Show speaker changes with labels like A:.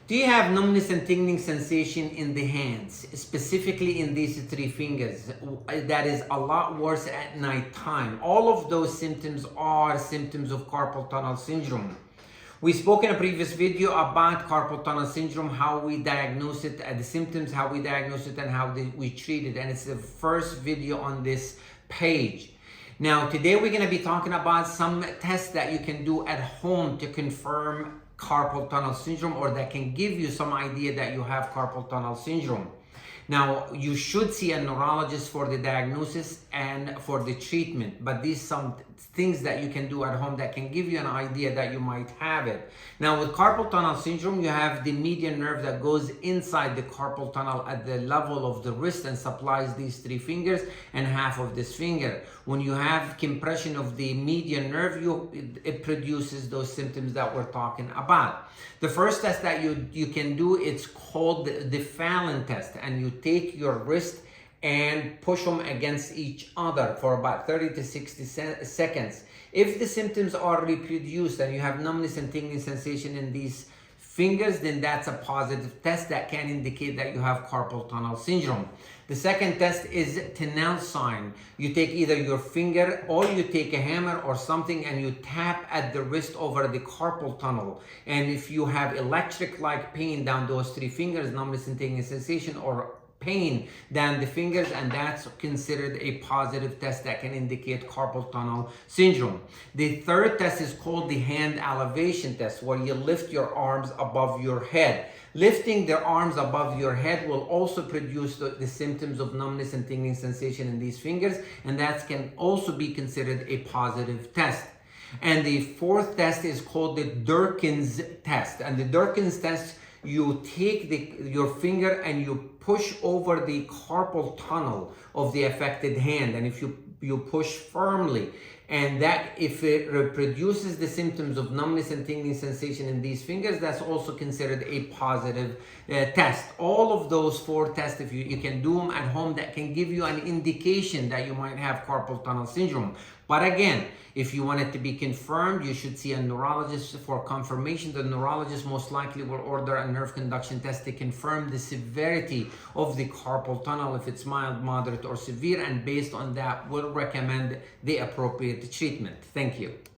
A: Do you have numbness and tingling sensation in the hands, specifically in these three fingers? That is a lot worse at night time. All of those symptoms are symptoms of carpal tunnel syndrome. We spoke in a previous video about carpal tunnel syndrome, how we diagnose it, the symptoms, how we diagnose it, and how we treat it. And it's the first video on this page. Now, today we're going to be talking about some tests that you can do at home to confirm carpal tunnel syndrome, or that can give you some idea that you have carpal tunnel syndrome. Now, you should see a neurologist for the diagnosis and for the treatment, but these some things that you can do at home that can give you an idea that you might have it. Now, with carpal tunnel syndrome, you have the median nerve that goes inside the carpal tunnel at the level of the wrist and supplies these three fingers and half of this finger. When you have compression of the median nerve, it produces those symptoms that we're talking about. The first test that you can do, it's called the Fallon test, and you take your wrist and push them against each other for about 30 to 60 seconds. If the symptoms are reproduced and you have numbness and tingling sensation in these fingers, then that's a positive test that can indicate that you have carpal tunnel syndrome. The second test is Tunnel sign. You take either your finger or you take a hammer or something and you tap at the wrist over the carpal tunnel. And if you have electric-like pain down those three fingers, numbness and tingling sensation, or pain down the fingers, and that's considered a positive test that can indicate carpal tunnel syndrome. The third test is called the hand elevation test, where you lift your arms above your head. Lifting the arms above your head will also produce the symptoms of numbness and tingling sensation in these fingers, and that can also be considered a positive test. And the fourth test is called the Durkin's test. And the Durkin's test, you take your finger and you push over the carpal tunnel of the affected hand, and if you push firmly, and that if it reproduces the symptoms of numbness and tingling sensation in these fingers, that's also considered a positive test. All of those four tests, if you can do them at home, that can give you an indication that you might have carpal tunnel syndrome. But again, if you want it to be confirmed, you should see a neurologist for confirmation. The neurologist most likely will order a nerve conduction test to confirm the severity of the carpal tunnel, if it's mild, moderate, or severe, and based on that, will recommend the appropriate treatment. Thank you.